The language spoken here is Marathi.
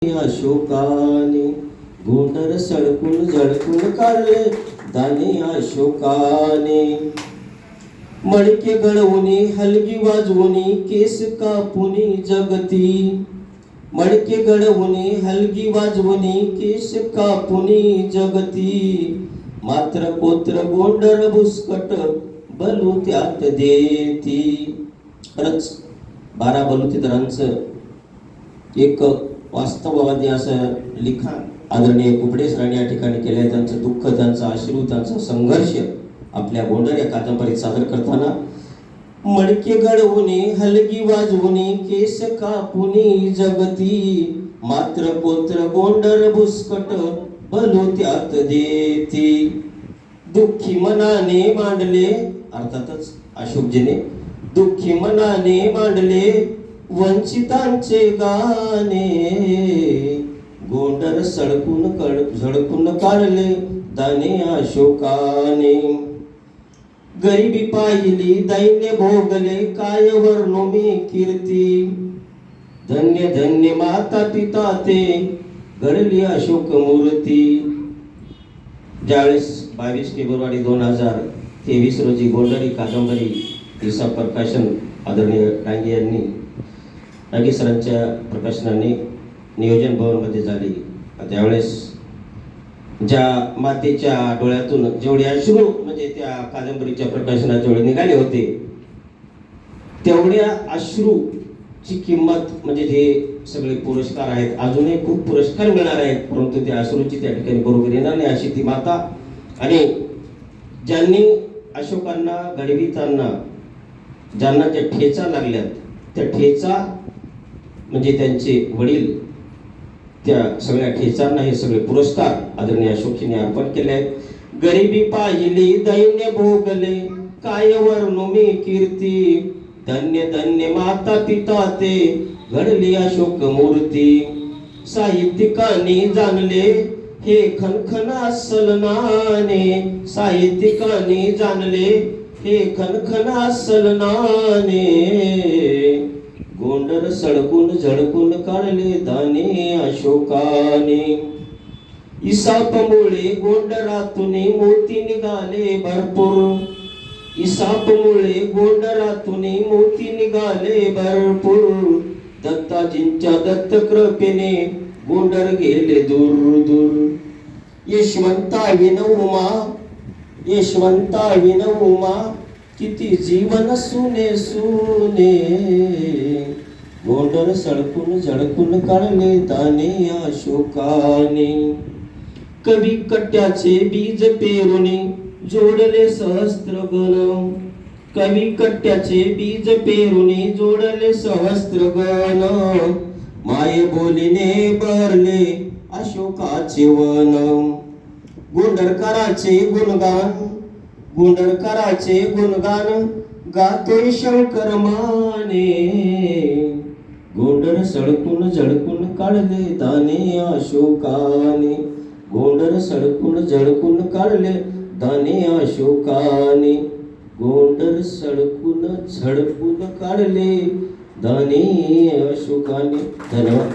अशोकाने गोंडर सडकून झडकून काढले दाने अशोकाने. मडके गळवुनी हलगी वाजवुनी केस कापुनी जगती. मडके गळवुनी हलगी वाजवुनी केस कापुनी जगती. मात्र कोत्र गोंडर बुसकट बलू त्यात देती. खरंच 12 बलुतेदारांचं एक वास्तववादी असं लिखाण आदरणीय कुबडे सरांनी या ठिकाणी केले. त्यांचं दुःख, त्यांचा अश्रू, त्यांचा संघर्ष आपल्या गोंडर या कादंबरीत सादर करताना मडके गळवुनी हलगी वाजवुनी केस कापुनी जगती. मात्र कोत्र गोंडर बुसकट बलू त्यात देती. दुःखी मनाने मांडले, अर्थातच अशोकजीने दुःखी मनाने मांडले वंचितांचे गाणे. गोंडर सडकून झडकून काढले दाने अशोकाने. गरिबी पाहिली दैन्य भोगले काय वर्णो मी कीर्ती. धन्य धन्य माता पिता ते घडली अशोक मूर्ती. ज्यावेळेस 22 फेब्रुवारी 2023 रोजी गोंडर ही कादंबरी दिसा प्रकाशन आदरणीय डांगे यांनी डांगे सरांच्या प्रकाशनाने नियोजन भवनमध्ये झाली. त्यावेळेस ज्या मातेच्या डोळ्यातून जेवढे अश्रू म्हणजे त्या कादंबरीच्या प्रकाशनात जेवढे निघाले होते तेवढ्या अश्रूची किंमत म्हणजे जे सगळे पुरस्कार आहेत, अजूनही खूप पुरस्कार मिळणार आहेत, परंतु त्या अश्रूची त्या ठिकाणी बरोबर येणार नाही अशी ती माता. आणि ज्यांनी अशोकांना घडविताना ज्यांना ज्या ठेचा लागल्यात त्या ठेचा म्हणजे त्यांचे वडील, त्या सगळ्या ठेचांना हे सगळे पुरस्कार आदरणीय अशोकजींनी अर्पण केले आहेत. गरिबी पाहिली दैन्य भोगले काय वर्णो मी कीर्ती. धन्य धन्य माता पिता ते घडली अशोक मूर्ती. साहित्यिकांनी जाणले हे खनखन अस्सल नाणे. साहित्यिकांनी जाणले हे खनखन अस्सल नाणे. गोंडर सडकून झडकून काढले दाने अशोकाने. इसापमुळे गोंडरातून मोती निघाले भरपूर. इसापमुळे गोंडरातून मोती निघाले भरपूर. दत्ताजींच्या दत्त कृपेने गोंडर गेले दूर दूर. यशवंता विनउमा, यशवंता विनउमा किती जीवन सुने सुने. गोंडर सडकून झडकून काढले दाने अशोकाने. कवी कट्ट्याचे बीज पेरुनी जोडले सहस्त्र गण. कवी कट्ट्याचे बीज पेरुनी जोडले सहस्त्र गण. माये बोलीने भरले अशोकाचे वन. गोंडरकराचे गुणगान, गोंडरकराचे गुणगान गातोय शंकर माने. गोंडर सडकून झडकून काढले दाने अशोकाने. गोंडर सडकून झडकून काढले दाने अशोकाने. गोंडर सडकून झडकून काढले दाने अशोकाने. धन्यवाद.